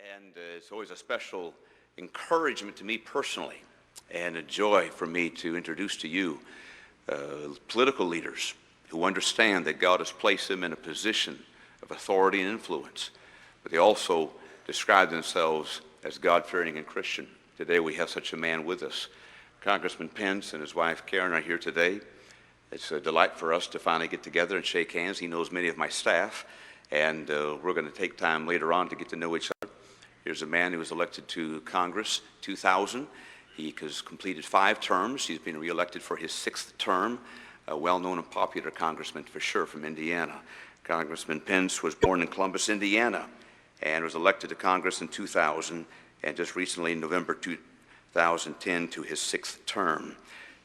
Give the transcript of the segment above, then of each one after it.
And it's always a special encouragement to me personally and a joy for me to introduce to you political leaders who understand that God has placed them in a position of authority and influence, but they also describe themselves as God-fearing and Christian. Today we have such a man with us. Congressman Pence and his wife Karen are here today. It's a delight for us to finally get together and shake hands. He knows many of my staff, and we're going to take time later on to get to know each other. Here's a man who was elected to Congress 2000. He has completed 5 terms. He's been reelected for his 6th term. A well-known and popular congressman for sure from Indiana. Congressman Pence was born in Columbus, Indiana, and was elected to Congress in 2000, and just recently in November 2010 to his 6th term.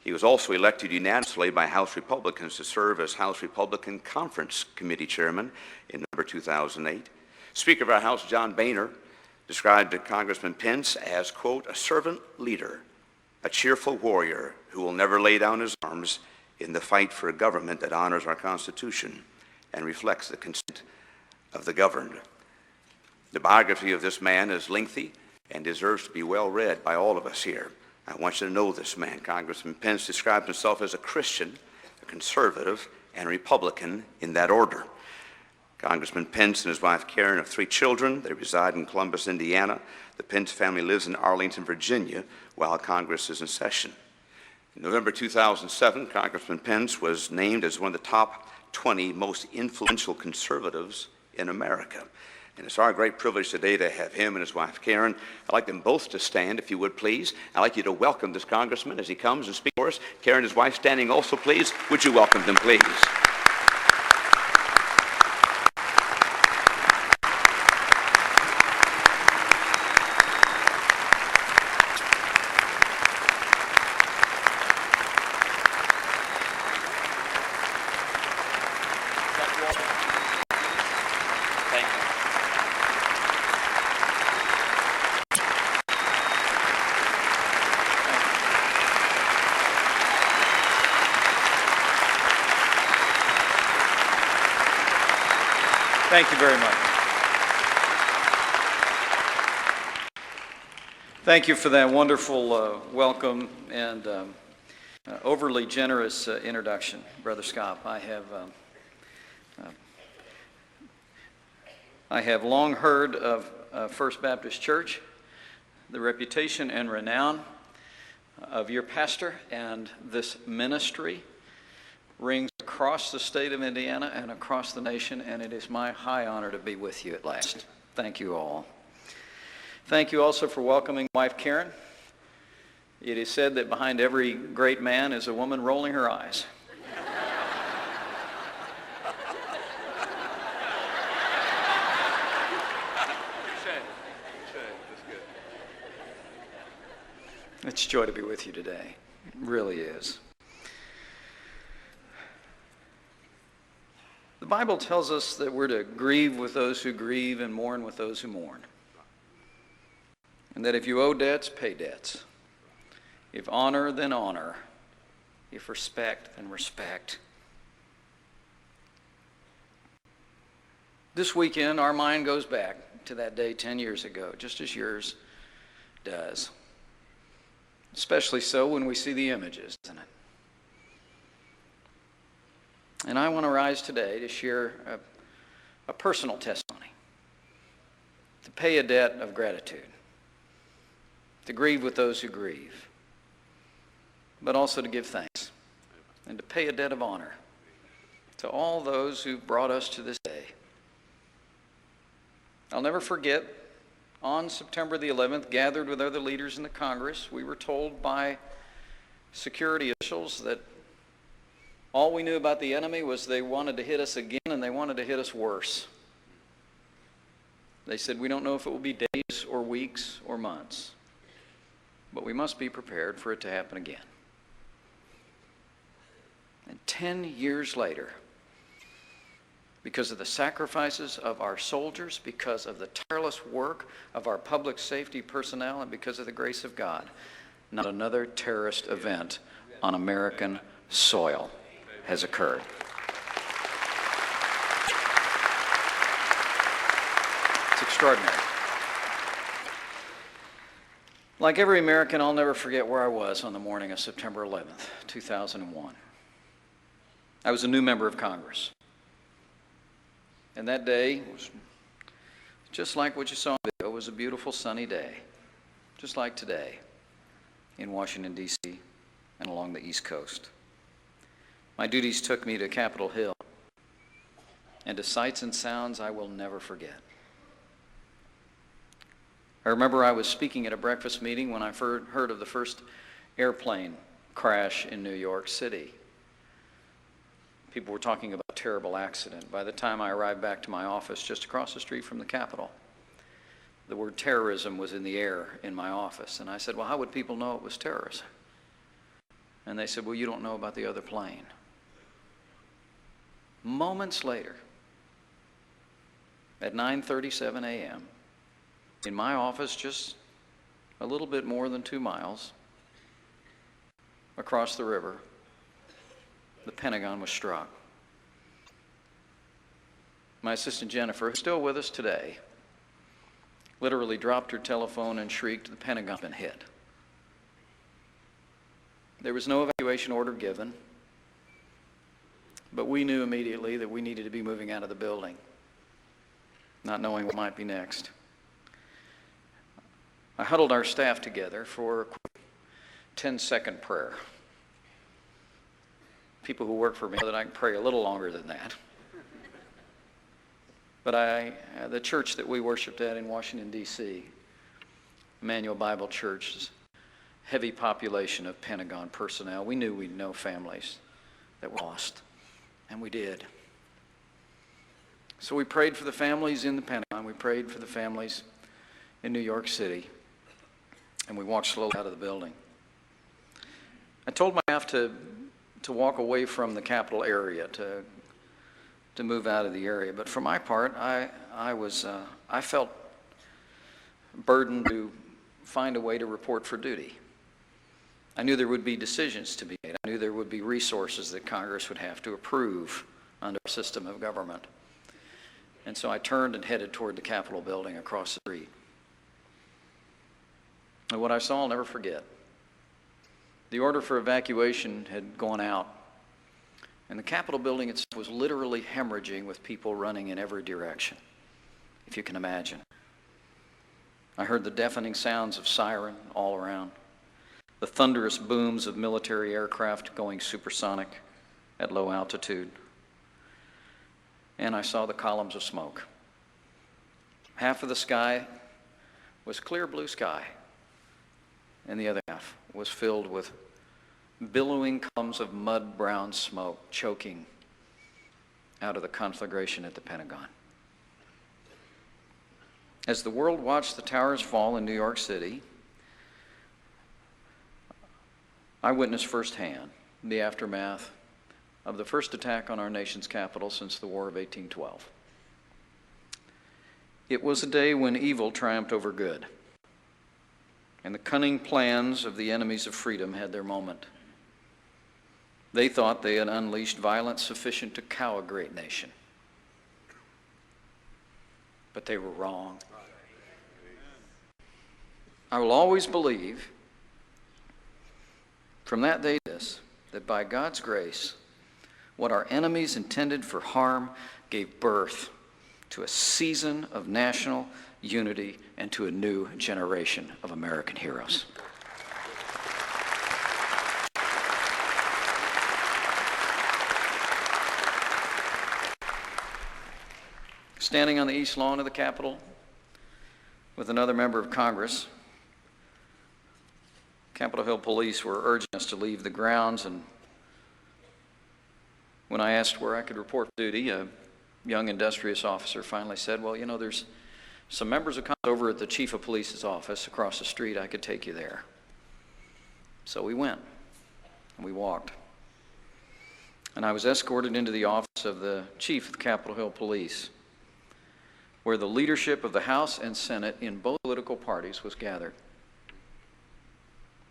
He was also elected unanimously by House Republicans to serve as House Republican Conference Committee Chairman in November 2008. Speaker of our House, John Boehner, described Congressman Pence as, quote, a servant leader, a cheerful warrior who will never lay down his arms in the fight for a government that honors our Constitution and reflects the consent of the governed. The biography of this man is lengthy and deserves to be well read by all of us here. I want you to know this man. Congressman Pence described himself as a Christian, a conservative, and a Republican in that order. Congressman Pence and his wife Karen have 3 children. They reside in Columbus, Indiana. The Pence family lives in Arlington, Virginia, while Congress is in session. In November 2007, Congressman Pence was named as one of the top 20 most influential conservatives in America. And it's our great privilege today to have him and his wife Karen. I'd like them both to stand, if you would please. I'd like you to welcome this congressman as he comes and speaks for us. Karen and his wife standing also, please. Would you welcome them, please? Thank you very much. Thank you for that wonderful welcome and overly generous introduction, Brother Scott. I have long heard of First Baptist Church, the reputation and renown of your pastor, and this ministry rings across the state of Indiana and across the nation, and it is my high honor to be with you at last. Thank you all. Thank you also for welcoming my wife Karen. It is said that behind every great man is a woman rolling her eyes. It's a joy to be with you today. It really is. The Bible tells us that we're to grieve with those who grieve and mourn with those who mourn. And that if you owe debts, pay debts. If honor, then honor. If respect, then respect. This weekend, our mind goes back to that day 10 years ago, just as yours does. Especially so when we see the images, isn't it? And I want to rise today to share a personal testimony, to pay a debt of gratitude, to grieve with those who grieve, but also to give thanks and to pay a debt of honor to all those who brought us to this day. I'll never forget, on September the 11th, gathered with other leaders in the Congress, we were told by security officials that all we knew about the enemy was they wanted to hit us again, and they wanted to hit us worse. They said, we don't know if it will be days or weeks or months, but we must be prepared for it to happen again. And 10 years later, because of the sacrifices of our soldiers, because of the tireless work of our public safety personnel, and because of the grace of God, not another terrorist event on American soil has occurred. It's extraordinary. Like every American, I'll never forget where I was on the morning of September 11th, 2001. I was a new member of Congress. And that day was just like what you saw in the video. It was a beautiful sunny day, just like today in Washington, D.C. and along the East Coast. My duties took me to Capitol Hill and to sights and sounds I will never forget. I remember I was speaking at a breakfast meeting when I heard of the first airplane crash in New York City. People were talking about a terrible accident. By the time I arrived back to my office just across the street from the Capitol, the word terrorism was in the air in my office. And I said, well, how would people know it was terrorism? And they said, well, you don't know about the other plane. Moments later, at 9:37 a.m., in my office, just a little bit more than 2 miles across the river, the Pentagon was struck. My assistant Jennifer, who's still with us today, literally dropped her telephone and shrieked, "The Pentagon's been hit." There was no evacuation order given, but we knew immediately that we needed to be moving out of the building, not knowing what might be next. I huddled our staff together for a quick 10-second prayer. People who work for me know that I can pray a little longer than that. But the church that we worshiped at in Washington, D.C., Emmanuel Bible Church, is a heavy population of Pentagon personnel. We knew we'd know families that were lost, and we did. So we prayed for the families in the Pentagon. We prayed for the families in New York City. And we walked slowly out of the building. I told my staff to walk away from the Capitol area, to move out of the area. But for my part, I felt burdened to find a way to report for duty. I knew there would be decisions to be made. I knew there would be resources that Congress would have to approve under our system of government. And so I turned and headed toward the Capitol building across the street. And what I saw, I'll never forget. The order for evacuation had gone out, and the Capitol building itself was literally hemorrhaging with people running in every direction, if you can imagine. I heard the deafening sounds of siren all around, the thunderous booms of military aircraft going supersonic at low altitude, and I saw the columns of smoke. Half of the sky was clear blue sky, and the other half was filled with billowing columns of mud-brown smoke choking out of the conflagration at the Pentagon. As the world watched the towers fall in New York City, I witnessed firsthand the aftermath of the first attack on our nation's capital since the War of 1812. It was a day when evil triumphed over good, and the cunning plans of the enemies of freedom had their moment. They thought they had unleashed violence sufficient to cow a great nation. But they were wrong. I will always believe from that day to this that by God's grace, what our enemies intended for harm gave birth to a season of national unity and to a new generation of American heroes. Standing on the east lawn of the Capitol with another member of Congress, Capitol Hill police were urging us to leave the grounds, and when I asked where I could report duty, a young industrious officer finally said, well, you know, there's some members of Congress over at the chief of police's office across the street. I could take you there. So we went, and we walked. And I was escorted into the office of the chief of the Capitol Hill Police, where the leadership of the House and Senate in both political parties was gathered. I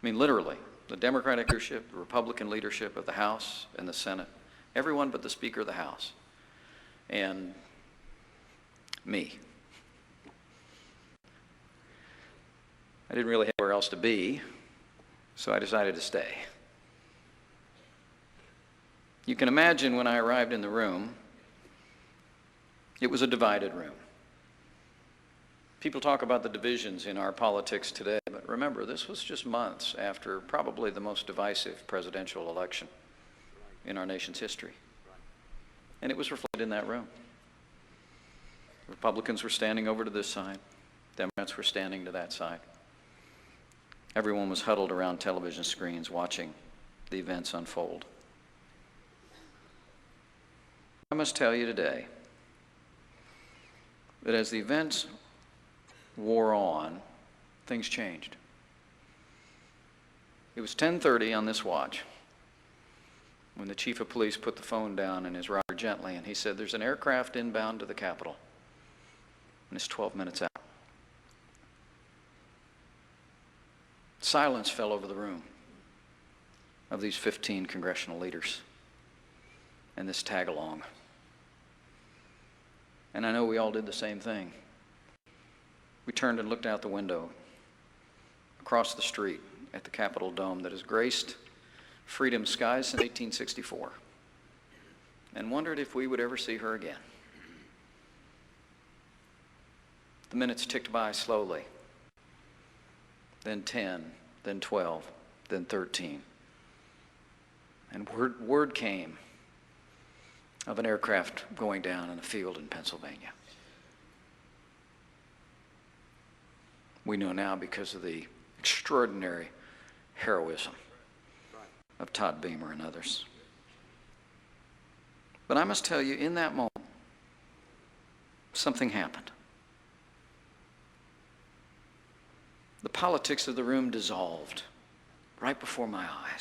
mean, literally, the Democratic leadership, the Republican leadership of the House and the Senate, everyone but the Speaker of the House, and me. I didn't really have anywhere else to be, so I decided to stay. You can imagine when I arrived in the room, it was a divided room. People talk about the divisions in our politics today, but remember, this was just months after probably the most divisive presidential election in our nation's history. And it was reflected in that room. Republicans were standing over to this side. Democrats were standing to that side. Everyone was huddled around television screens watching the events unfold. I must tell you today that as the events wore on, things changed. It was 10:30 on this watch when the chief of police put the phone down in his rather gently, and he said, "There's an aircraft inbound to the Capitol, and it's 12 minutes out." Silence fell over the room of these 15 congressional leaders and this tag-along. And I know we all did the same thing. We turned and looked out the window across the street at the Capitol dome that has graced freedom's skies since 1864 and wondered if we would ever see her again. The minutes ticked by slowly, then 10, then 12, then 13. And word came of an aircraft going down in a field in Pennsylvania. We know now because of the extraordinary heroism of Todd Beamer and others. But I must tell you, in that moment, something happened. The politics of the room dissolved right before my eyes.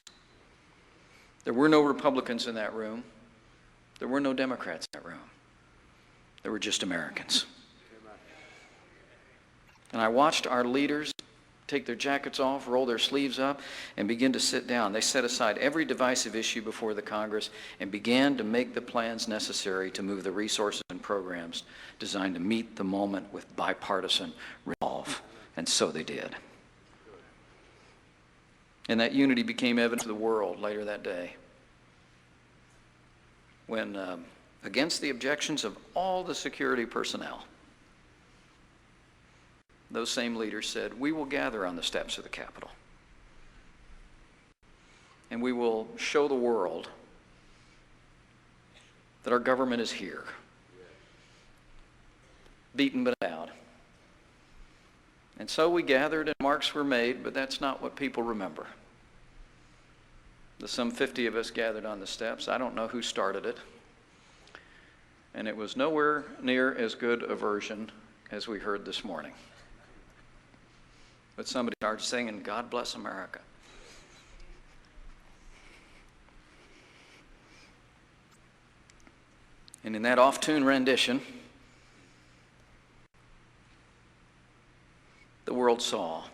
There were no Republicans in that room. There were no Democrats in that room. There were just Americans. And I watched our leaders take their jackets off, roll their sleeves up, and begin to sit down. They set aside every divisive issue before the Congress and began to make the plans necessary to move the resources and programs designed to meet the moment with bipartisan resolve. And so they did. And that unity became evident to the world later that day when, against the objections of all the security personnel, those same leaders said, "We will gather on the steps of the Capitol, and we will show the world that our government is here, beaten but out." And so we gathered and marks were made, but that's not what people remember. The some 50 of us gathered on the steps. I don't know who started it. And it was nowhere near as good a version as we heard this morning. But somebody started singing, "God Bless America." And in that off-tune rendition, the world saw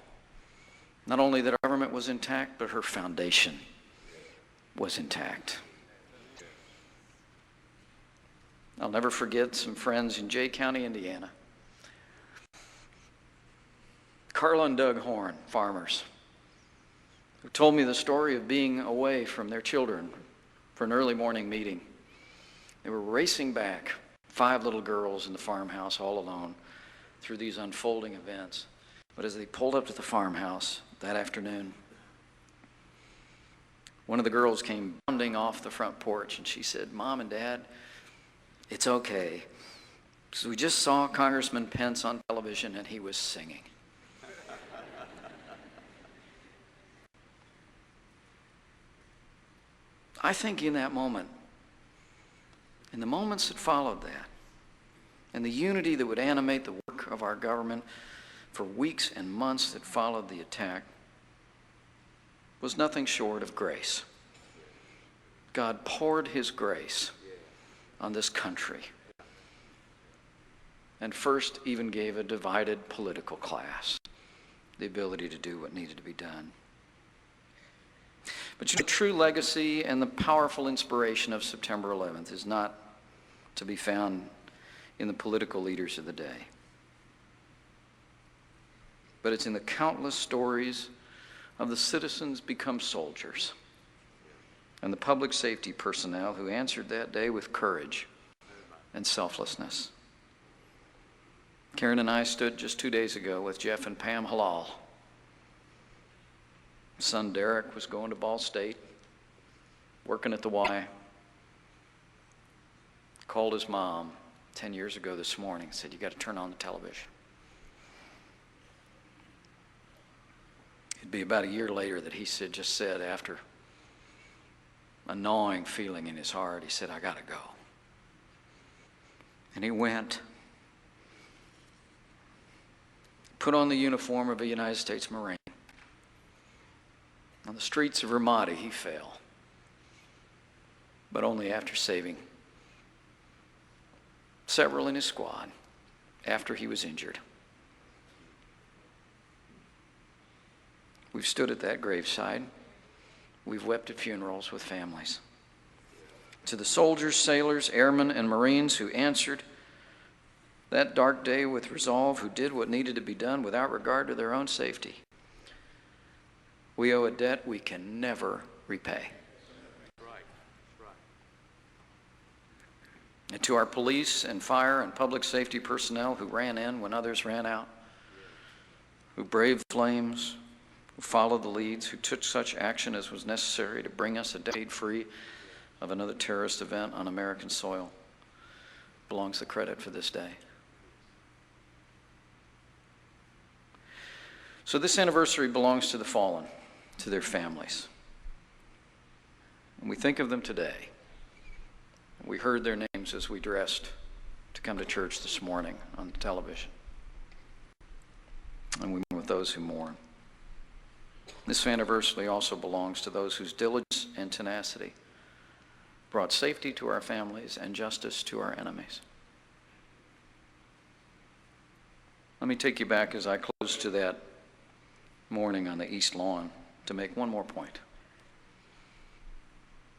not only that our government was intact, but her foundation was intact. I'll never forget some friends in Jay County, Indiana. Carla and Doug Horn, farmers, who told me the story of being away from their children for an early morning meeting. They were racing back, 5 little girls in the farmhouse all alone through these unfolding events. But as they pulled up to the farmhouse that afternoon, one of the girls came bounding off the front porch and she said, "Mom and Dad, it's okay. So we just saw Congressman Pence on television and he was singing." I think in that moment, in the moments that followed that, and the unity that would animate the work of our government for weeks and months that followed the attack, was nothing short of grace. God poured his grace on this country, and first even gave a divided political class the ability to do what needed to be done. But the true legacy and the powerful inspiration of September 11th is not to be found in the political leaders of the day. but it's in the countless stories of the citizens become soldiers and the public safety personnel who answered that day with courage and selflessness. Karen and I stood just 2 days ago with Jeff and Pam Halal. Son Derek was going to Ball State, working at the Y. Called his mom 10 years ago this morning and said, "You got to turn on the television." It'd be about a year later that he just said, after a gnawing feeling in his heart, he said, "I got to go." And he went, put on the uniform of a United States Marine. On the streets of Ramadi, he fell, but only after saving several in his squad after he was injured. We've stood at that graveside. We've wept at funerals with families. To the soldiers, sailors, airmen, and Marines who answered that dark day with resolve, who did what needed to be done without regard to their own safety, we owe a debt we can never repay. And to our police and fire and public safety personnel who ran in when others ran out, who braved flames, who followed the leads, who took such action as was necessary to bring us a decade free of another terrorist event on American soil, belongs the credit for this day. So this anniversary belongs to the fallen, to their families. And we think of them today. We heard their names as we dressed to come to church this morning on the television. And we mourn with those who mourn. This anniversary also belongs to those whose diligence and tenacity brought safety to our families and justice to our enemies. Let me take you back as I close to that morning on the East Lawn to make one more point.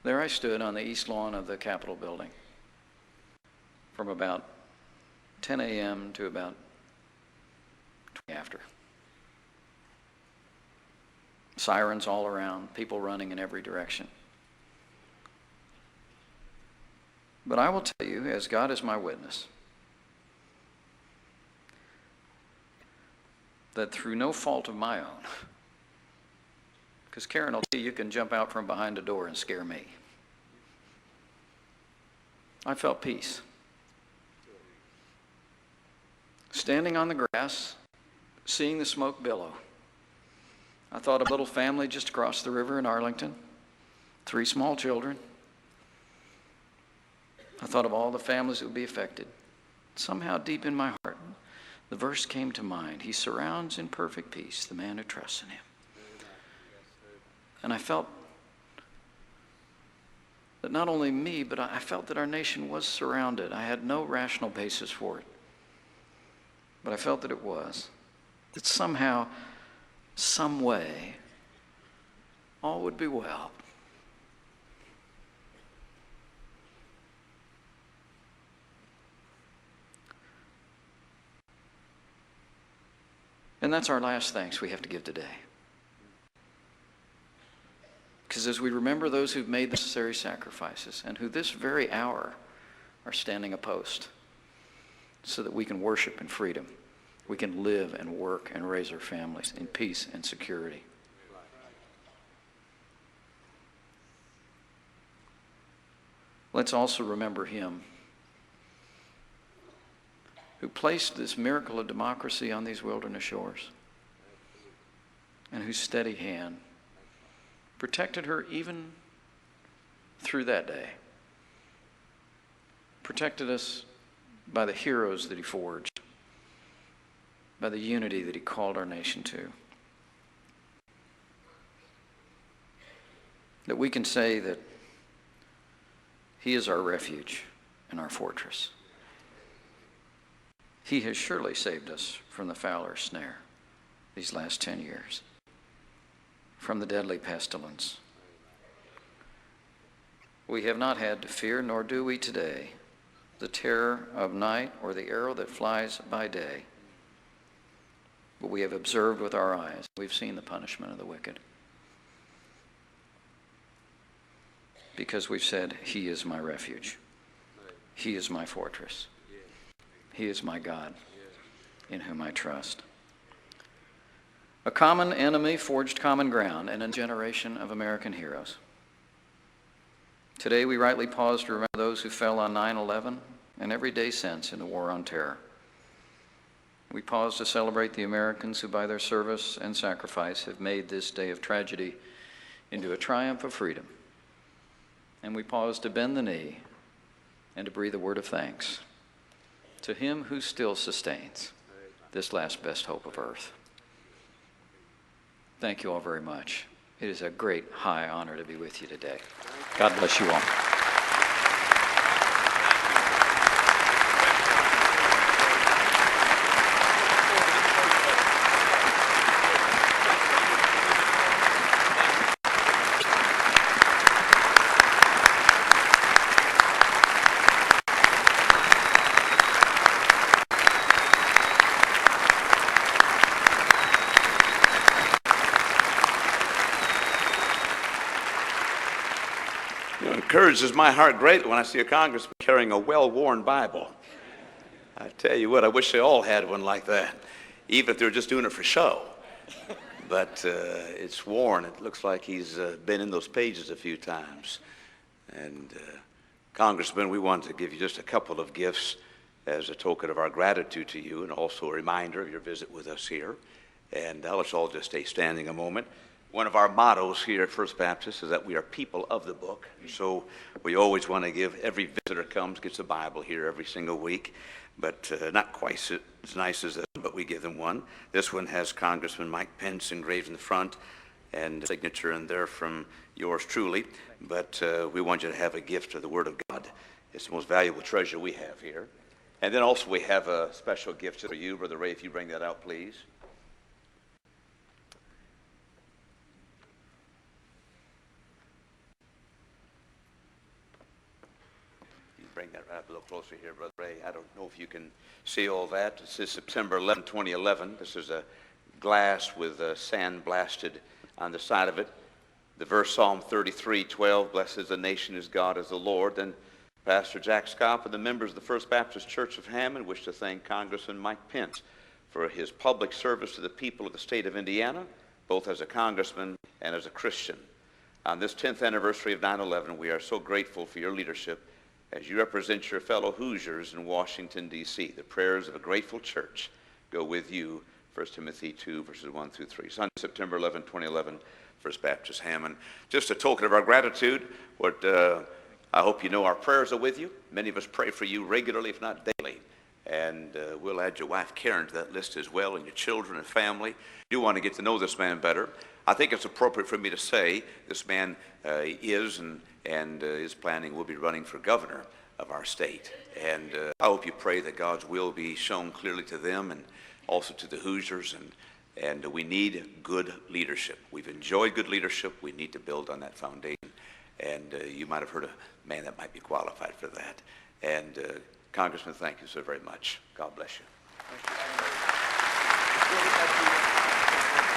There I stood on the East Lawn of the Capitol building from about 10 a.m. to about 20 after. Sirens all around, people running in every direction. But I will tell you, as God is my witness, that through no fault of my own, because Karen will tell you, you can jump out from behind a door and scare me, I felt peace. Standing on the grass, seeing the smoke billow, I thought of a little family just across the river in Arlington, 3 small children. I thought of all the families that would be affected. Somehow deep in my heart, the verse came to mind. He surrounds in perfect peace the man who trusts in him. And I felt that not only me, but I felt that our nation was surrounded. I had no rational basis for it. But I felt that it was. That somehow, some way, all would be well. And that's our last thanks we have to give today. Because as we remember those who've made the necessary sacrifices and who this very hour are standing a post so that we can worship in freedom, we can live and work and raise our families in peace and security. Let's also remember him who placed this miracle of democracy on these wilderness shores and whose steady hand protected her even through that day. Protected us by the heroes that he forged, by the unity that he called our nation to. That we can say that he is our refuge and our fortress. He has surely saved us from the fowler's snare these last 10 years, from the deadly pestilence. We have not had to fear, nor do we today, the terror of night or the arrow that flies by day, but we have observed with our eyes. We've seen the punishment of the wicked. Because we've said, He is my refuge. He is my fortress. He is my God, in whom I trust. A common enemy forged common ground and a generation of American heroes. Today we rightly pause to remember those who fell on 9/11 and every day since in the war on terror. We pause to celebrate the Americans who by their service and sacrifice have made this day of tragedy into a triumph of freedom. And we pause to bend the knee and to breathe a word of thanks to Him who still sustains this last best hope of earth. Thank you all very much. It is a great, high honor to be with you today. God bless you all. It encourages my heart greatly when I see a congressman carrying a well-worn Bible. I tell you what, I wish they all had one like that, even if they were just doing it for show. But it's worn. It looks like he's been in those pages a few times. And Congressman, we wanted to give you just a couple of gifts as a token of our gratitude to you and also a reminder of your visit with us here. And let's all just stay standing a moment. One of our mottos here at First Baptist is that we are people of the book. So we always want to give, every visitor comes, gets a Bible here every single week, but not quite as nice as this, but we give them one. This one has Congressman Mike Pence engraved in the front and a signature in there from yours truly. But we want you to have a gift of the Word of God. It's the most valuable treasure we have here. And then also we have a special gift for you. Brother Ray, if you bring that out, please. Bring that right up a little closer here, Brother Ray. I don't know if you can see all that. This is September 11, 2011. This is a glass with sand blasted on the side of it. The verse Psalm 33:12, blessed is the nation whose God is the Lord. Then Pastor Jack Scott and the members of the First Baptist Church of Hammond wish to thank Congressman Mike Pence for his public service to the people of the state of Indiana, both as a congressman and as a Christian. On this 10th anniversary of 9/11, we are so grateful for your leadership as you represent your fellow Hoosiers in Washington, D.C. The prayers of a grateful church go with you, 1 Timothy 2, verses 1 through 3. Sunday, September 11, 2011, First Baptist Hammond. Just a token of our gratitude. I hope you know our prayers are with you. Many of us pray for you regularly, if not daily. And we'll add your wife Karen to that list as well, and your children and family. You want to get to know this man better. I think it's appropriate for me to say this man is planning, will be running for governor of our state. And I hope you pray that God's will be shown clearly to them and also to the Hoosiers. And we need good leadership. We've enjoyed good leadership. We need to build on that foundation. And you might have heard a man that might be qualified for that. And Congressman, thank you so very much. God bless you. Thank you.